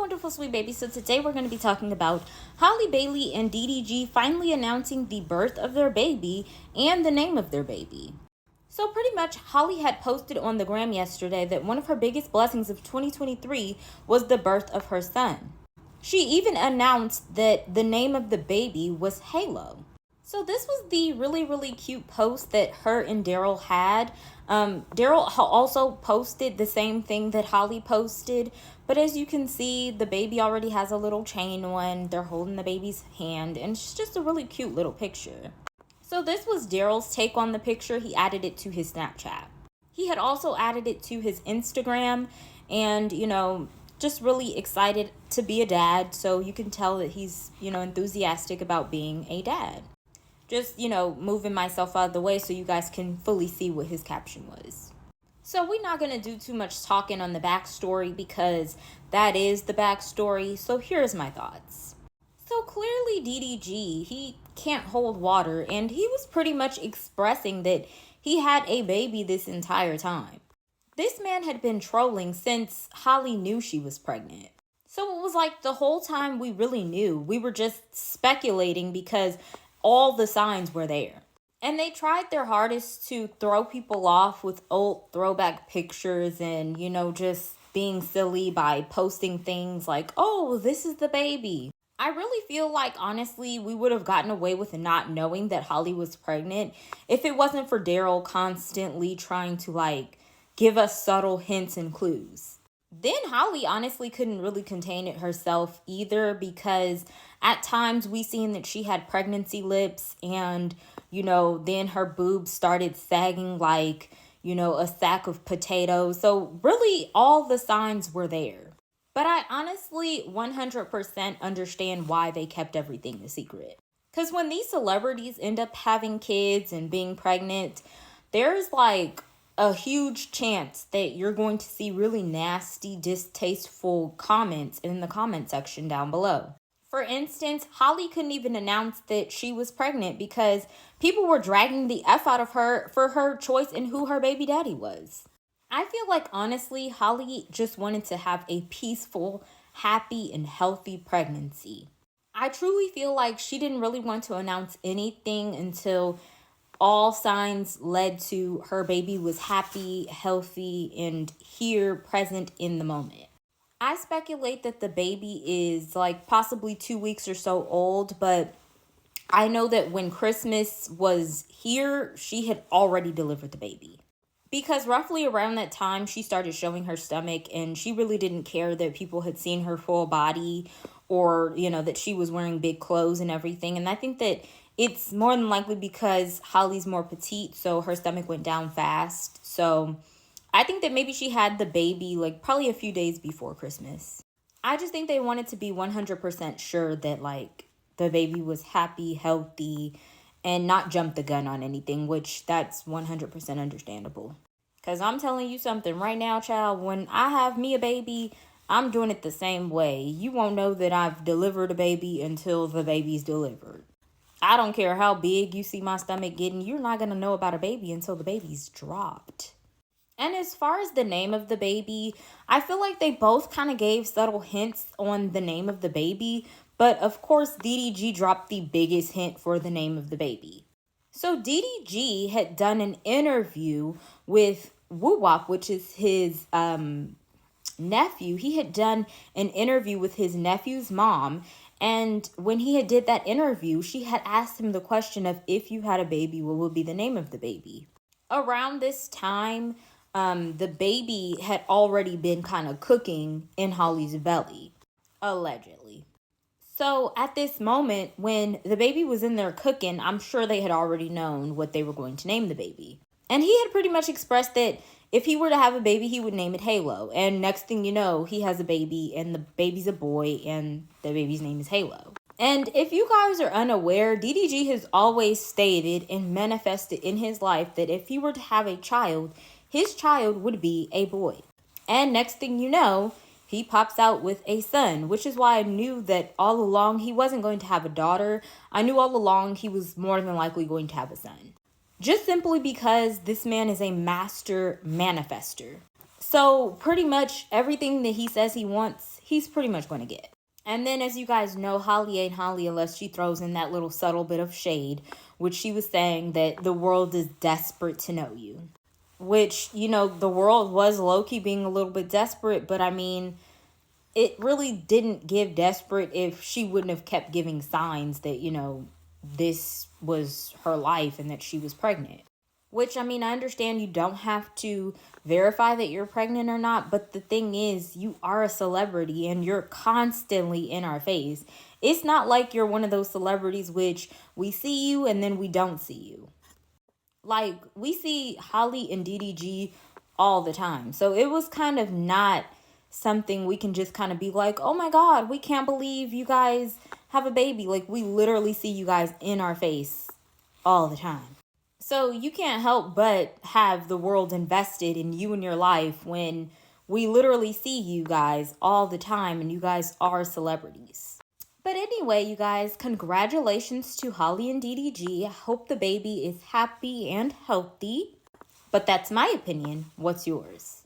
wonderful sweet baby. So today we're going to be talking about Halle Bailey and DDG finally announcing the birth of their baby and the name of their baby. So pretty much Halle had posted on the gram yesterday that one of her biggest blessings of 2023 was the birth of her son. She even announced that the name of the baby was Halo. So this was the really cute post that her and Daryl had. Daryl also posted the same thing that Halle posted. But as you can see, the baby already has a little chain on. They're holding the baby's hand. And it's just a really cute little picture. So this was Daryl's take on the picture. He added it to his Snapchat. He had also added it to his Instagram. And, just really excited to be a dad. So you can tell that he's, enthusiastic about being a dad. Just, moving myself out of the way so you guys can fully see what his caption was. So we're not going to do too much talking on the backstory because that is the backstory. So here's my thoughts. So clearly DDG, he can't hold water, and he was pretty much expressing that he had a baby this entire time. This man had been trolling since Halle knew she was pregnant. So it was like the whole time we really knew. We were just speculating because all the signs were there. And they tried their hardest to throw people off with old throwback pictures and, just being silly by posting things like, oh, this is the baby. I really feel like, honestly, we would have gotten away with not knowing that Halle was pregnant if it wasn't for Daryl constantly trying to, give us subtle hints and clues. Then Halle honestly couldn't really contain it herself either because at times we seen that she had pregnancy lips and, then her boobs started sagging like, a sack of potatoes. So really all the signs were there. But I honestly 100% understand why they kept everything a secret. Because when these celebrities end up having kids and being pregnant, there's a huge chance that you're going to see really nasty, distasteful comments in the comment section down below. For instance, Halle couldn't even announce that she was pregnant because people were dragging the F out of her for her choice in who her baby daddy was. I feel like, honestly, Halle just wanted to have a peaceful, happy, and healthy pregnancy. I truly feel like she didn't really want to announce anything until all signs led to her baby was happy, healthy, and here, present in the moment. I speculate that the baby is possibly 2 weeks or so old, but I know that when Christmas was here, she had already delivered the baby. Because roughly around that time, she started showing her stomach, and she really didn't care that people had seen her full body or, that she was wearing big clothes and everything. And I think that it's more than likely because Halle's more petite, so her stomach went down fast. So I think that maybe she had the baby probably a few days before Christmas. I just think they wanted to be 100% sure that the baby was happy, healthy, and not jump the gun on anything, which that's 100% understandable. Because I'm telling you something right now, child, when I have me a baby, I'm doing it the same way. You won't know that I've delivered a baby until the baby's delivered. I don't care how big you see my stomach getting, you're not going to know about a baby until the baby's dropped. And as far as the name of the baby, I feel like they both kind of gave subtle hints on the name of the baby. But of course, DDG dropped the biggest hint for the name of the baby. So DDG had done an interview with Woo Wop, which is his nephew. He had done an interview with his nephew's mom. And when he had did that interview, she had asked him the question of if you had a baby, what would be the name of the baby? Around this time, the baby had already been kind of cooking in Halle's belly, allegedly. So at this moment, when the baby was in there cooking, I'm sure they had already known what they were going to name the baby. And he had pretty much expressed that if he were to have a baby, he would name it Halo. And next thing you know, he has a baby and the baby's a boy and the baby's name is Halo. And if you guys are unaware, DDG has always stated and manifested in his life that if he were to have a child, his child would be a boy. And next thing you know, he pops out with a son, which is why I knew that all along he wasn't going to have a daughter. I knew all along he was more than likely going to have a son. Just simply because this man is a master manifester. So pretty much everything that he says he wants, he's pretty much going to get. And then, as you guys know, Halle ain't Halle unless she throws in that little subtle bit of shade, which she was saying that the world is desperate to know you. Which, you know, the world was low-key being a little bit desperate, but I mean, it really didn't give desperate if she wouldn't have kept giving signs that, you know, this was her life and that she was pregnant. Which, I mean, I understand you don't have to verify that you're pregnant or not, but the thing is, you are a celebrity and you're constantly in our face. It's not like you're one of those celebrities which we see you and then we don't see you. Like, we see Halle and DDG all the time. So it was kind of not something we can just kind of be like, oh my God, we can't believe you guys have a baby. Like, we literally see you guys in our face all the time. So you can't help but have the world invested in you and your life when we literally see you guys all the time and you guys are celebrities. But anyway, you guys, congratulations to Halle and DDG. I hope the baby is happy and healthy. But that's my opinion. What's yours?